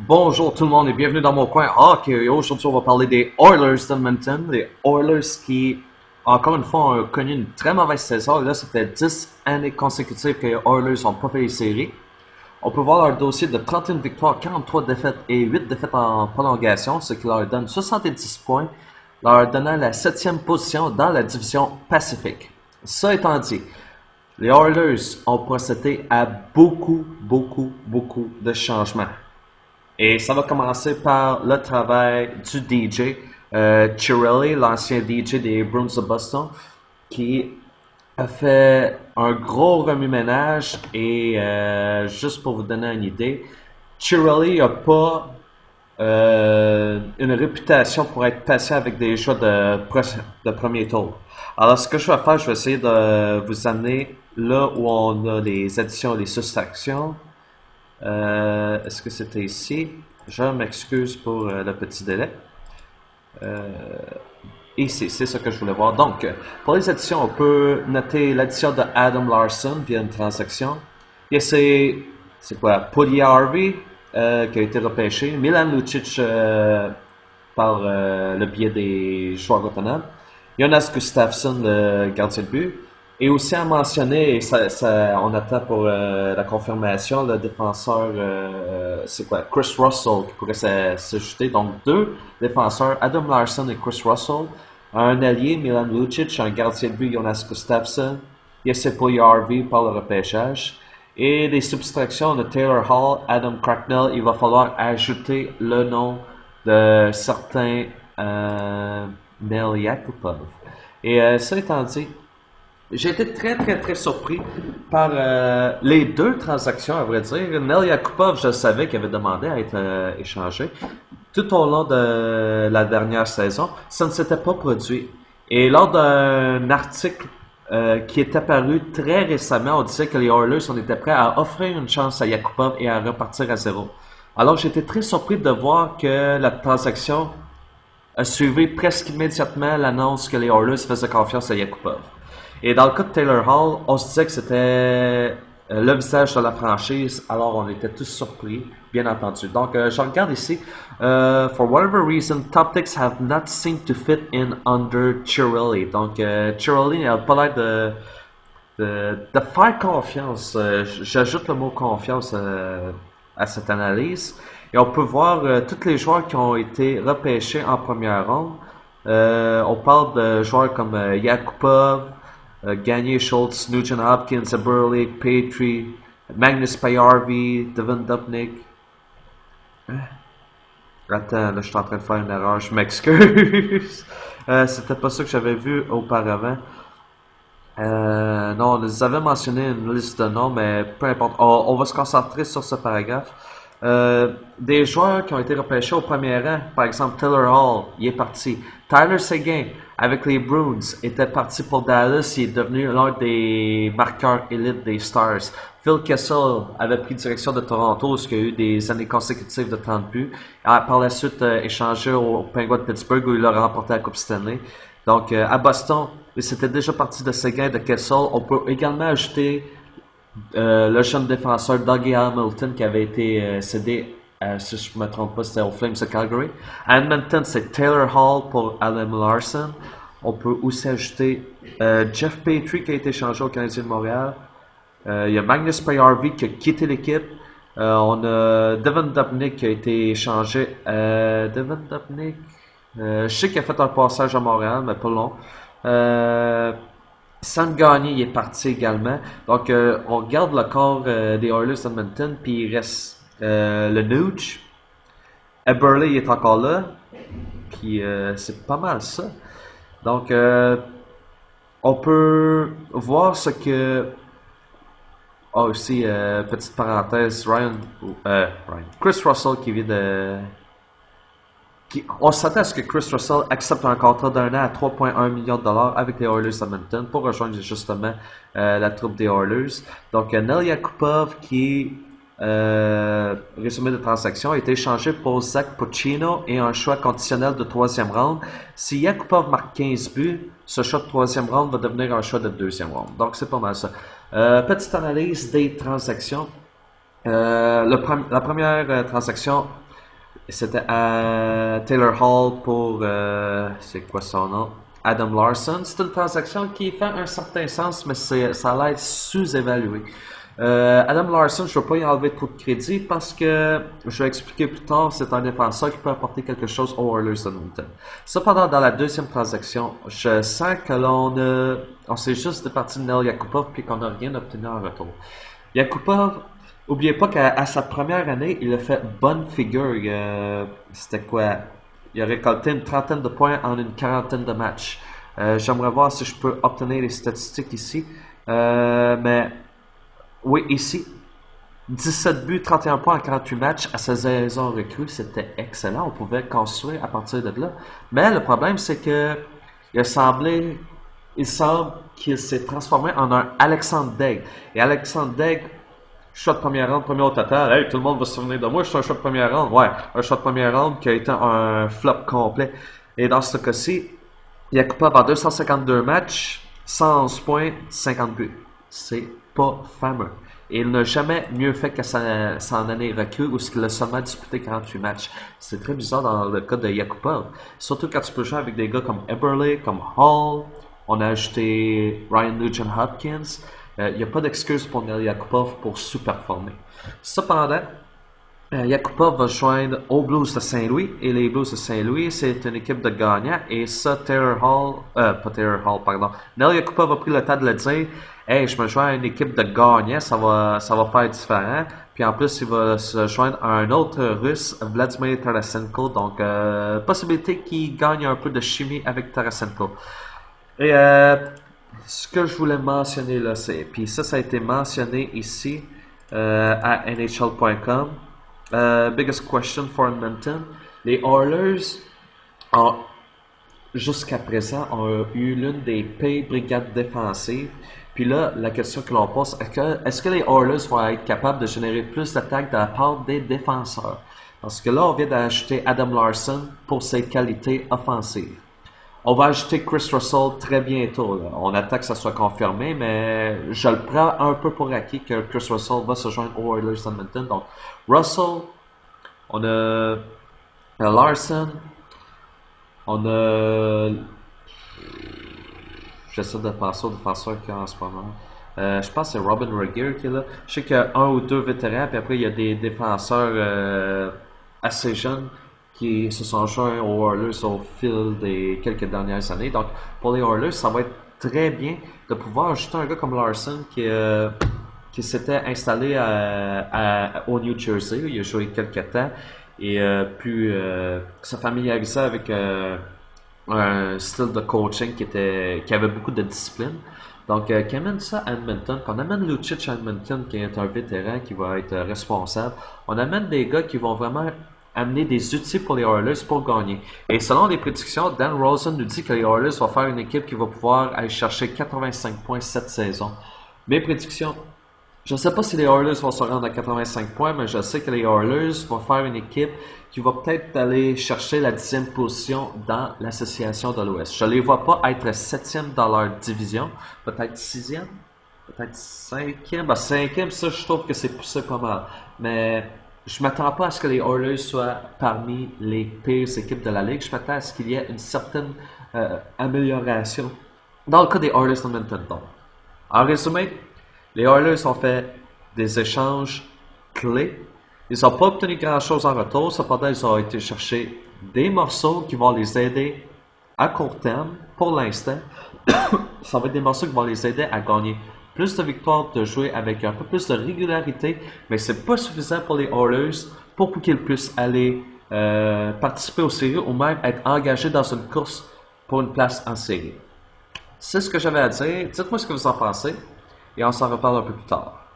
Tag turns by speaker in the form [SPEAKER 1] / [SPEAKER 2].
[SPEAKER 1] Bonjour tout le monde et bienvenue dans mon coin hockey. Aujourd'hui, on va parler des Oilers d'Edmonton. Les Oilers qui, encore une fois, ont connu une très mauvaise saison. Là, ça fait 10 années consécutives que les Oilers n'ont pas fait les séries. On peut voir leur dossier de 31 victoires, 43 défaites et 8 défaites en prolongation, ce qui leur donne 70 points, leur donnant la 7e position dans la division Pacifique. Ça étant dit, les Oilers ont procédé à beaucoup de changements. Et ça va commencer par le travail du DJ, Chiarelli, l'ancien DJ des Bruins de Boston, qui a fait un gros remue-ménage et juste pour vous donner une idée, Chiarelli n'a pas une réputation pour être patient avec des choix de premier tour. Alors ce que je vais faire, je vais essayer de vous amener là où on a les additions et les soustractions. Est-ce que c'était ici? Je m'excuse pour le petit délai. Ici, c'est ce que je voulais voir. Donc, pour les additions, on peut noter l'addition de Adam Larson via une transaction. Et c'est quoi? Puljujärvi qui a été repêché. Milan Lucic par le biais des joueurs autonomes. Jonas Gustafsson, le gardien de but. Et aussi à mentionner, et on attend pour la confirmation, le défenseur, c'est quoi? Chris Russell qui pourrait s'ajouter. Donc deux défenseurs, Adam Larson et Chris Russell. Un allié, Milan Lucic, un gardien de but, Jonas Gustafsson. Jesse Puljujärvi par le repêchage. Et des subtractions de Taylor Hall, Adam Cracknell. Il va falloir ajouter le nom de certains Nel Yakupov. Et ça étant dit, j'ai été très surpris par les deux transactions, à vrai dire. Nel Yakupov, je savais qu'il avait demandé à être échangé tout au long de la dernière saison. Ça ne s'était pas produit. Et lors d'un article qui est apparu très récemment, on disait que les Oilers, on était prêts à offrir une chance à Yakupov et à repartir à zéro. Alors j'étais très surpris de voir que la transaction a suivi presque immédiatement l'annonce que les Oilers faisaient confiance à Yakupov. Et dans le cas de Taylor Hall, on se disait que c'était le visage de la franchise, alors on était tous surpris, bien entendu. Donc, je regarde ici. For whatever reason, Toptics have not seemed to fit in under Chiarelli. Donc, Chiarelli n'a pas l'air de faire confiance. J'ajoute le mot confiance à cette analyse. Et on peut voir tous les joueurs qui ont été repêchés en première ronde. On parle de joueurs comme Yakupov, Gagné, Schultz, Nugent Hopkins, Burley, Petrie, Magnus Pajärvi, Devin Dubnyk. Attends, là je suis en train de faire une erreur, je m'excuse. C'était pas ça que j'avais vu auparavant. Non, on nous avait mentionné une liste de noms, mais peu importe. On va se concentrer sur ce paragraphe. Des joueurs qui ont été repêchés au premier rang, par exemple Taylor Hall, il est parti. Tyler Seguin, avec les Bruins, était parti pour Dallas, il est devenu l'un des marqueurs élites des Stars. Phil Kessel avait pris direction de Toronto, ce qui a eu des années consécutives de 30 buts. A par la suite échangé au Penguins de Pittsburgh où il a remporté la Coupe Stanley. Donc à Boston, c'était déjà parti de Seguin, de Kessel. On peut également ajouter le jeune défenseur Dougie Hamilton qui avait été cédé, si je ne me trompe pas, c'était aux Flames de Calgary. À Edmonton, c'est Taylor Hall pour Adam Larson. On peut aussi ajouter Jeff Petrie qui a été échangé au Canadien de Montréal. Il y a Magnus Pajärvi qui a quitté l'équipe. On a Devin Dubnyk qui a été échangé. Devin Dubnyk, je sais qu'il a fait un passage à Montréal, mais pas long. Sam Gagné il est parti également. Donc, on regarde le corps des Oilers d'Edmonton, puis il reste le Nuge. Eberle il est encore là. Puis, c'est pas mal ça. Donc, on peut voir ce que... Ah, aussi, petite parenthèse, Chris Russell qui vient de... On s'attend à ce que Chris Russell accepte un contrat d'un an à 3,1 millions de dollars avec les Oilers d'Edmonton pour rejoindre justement la troupe des Oilers. Donc, Nel Yakupov qui résumé de transaction a été échangé pour Zach Puccino et un choix conditionnel de troisième round. Si Yakupov marque 15 buts, ce choix de troisième round va devenir un choix de deuxième round. Donc, c'est pas mal ça. Petite analyse des transactions. La première transaction C'était à Taylor Hall pour, c'est quoi son nom? Adam Larson. C'est une transaction qui fait un certain sens, mais ça a l'air sous-évalué. Adam Larson, je ne vais pas y enlever trop de crédit parce que, je vais expliquer plus tard, c'est un défenseur qui peut apporter quelque chose aux Oilers d'Edmonton. Cependant, dans la deuxième transaction, je sens que on s'est juste départi de Nel Yakupov puis qu'on n'a rien obtenu en retour. Yakupov, oubliez pas qu'à sa première année, il a fait bonne figure. C'était quoi? Il a récolté une trentaine de points en une quarantaine de matchs. J'aimerais voir si je peux obtenir les statistiques ici. Mais oui, ici, 17 buts, 31 points en 48 matchs à sa saison recrue, c'était excellent. On pouvait construire à partir de là. Mais le problème, c'est que il semble qu'il s'est transformé en un Alexandre Daigle. Et Alexandre Daigle, choix de première ronde, premier au total. Hey, tout le monde va se souvenir de moi, je suis un choix de première ronde. Ouais, un choix de première ronde qui a été un flop complet. Et dans ce cas-ci, Yakupov en 252 matchs, 111 points, 50 buts. C'est pas fameux. Et il n'a jamais mieux fait que son année recrue où il a seulement disputé 48 matchs. C'est très bizarre dans le cas de Yakupov. Surtout quand tu peux jouer avec des gars comme Eberle, comme Hall. On a ajouté Ryan Nugent-Hopkins. Il n'y a pas d'excuse pour Neil Yakupov pour sous-performer. Cependant, Yakupov va joindre aux Blues de Saint-Louis. Et les Blues de Saint-Louis, c'est une équipe de gagnants. Et ça, pas Taylor Hall, pardon. Neil Yakupov a pris le temps de le dire. Hey, je me joins à une équipe de gagnants, ça va faire différent. Puis en plus, il va se joindre à un autre Russe, Vladimir Tarasenko. Donc, possibilité qu'il gagne un peu de chimie avec Tarasenko. Et ce que je voulais mentionner là, puis ça a été mentionné ici à NHL.com. Biggest question for Edmonton. Les Oilers ont jusqu'à présent ont eu l'une des pires brigades défensives. Puis là, la question que l'on pose, est-ce que les Oilers vont être capables de générer plus d'attaques de la part des défenseurs? Parce que là, on vient d'ajouter Adam Larson pour ses qualités offensives. On va ajouter Chris Russell très bientôt. Là. On attend que ça soit confirmé, mais je le prends un peu pour acquis que Chris Russell va se joindre aux Oilers d'Edmonton. Donc, Russell, on a Larson, on a... J'essaie de penser aux défenseurs qu'il y a en ce moment. Je pense que c'est Robin Regeer qui est là. Je sais qu'il y a un ou deux vétérans, puis après il y a des défenseurs assez jeunes qui se sont joints aux Oilers au fil des quelques dernières années. Donc pour les Oilers, ça va être très bien de pouvoir ajouter un gars comme Larson qui s'était installé au New Jersey. Il a joué quelques temps et puis se familiariser avec un style de coaching qui avait beaucoup de discipline. Donc, qui amène ça à Edmonton, qu'on amène Lucic à Edmonton, qui est un vétéran qui va être responsable. On amène des gars qui vont vraiment amener des outils pour les Oilers pour gagner. Et selon les prédictions, Dan Rosen nous dit que les Oilers vont faire une équipe qui va pouvoir aller chercher 85 points cette saison. Mes prédictions, je ne sais pas si les Oilers vont se rendre à 85 points, mais je sais que les Oilers vont faire une équipe qui va peut-être aller chercher la 10e position dans l'association de l'Ouest. Je ne les vois pas être 7e dans leur division, peut-être 6e, peut-être 5e. Ben, 5e, ça, je trouve que c'est poussé pas mal. Mais je ne m'attends pas à ce que les Oilers soient parmi les pires équipes de la Ligue. Je m'attends à ce qu'il y ait une certaine amélioration dans le cas des Oilers d'Edmonton. En résumé, les Oilers ont fait des échanges clés. Ils n'ont pas obtenu grand-chose en retour. Cependant, ils ont été chercher des morceaux qui vont les aider à court terme. Pour l'instant, ça va être des morceaux qui vont les aider à gagner plus de victoires, de jouer avec un peu plus de régularité. Mais c'est pas suffisant pour les Oilers pour qu'ils puissent aller participer aux séries ou même être engagés dans une course pour une place en série. C'est ce que j'avais à dire. Dites-moi ce que vous en pensez. Et on s'en reparle un peu plus tard.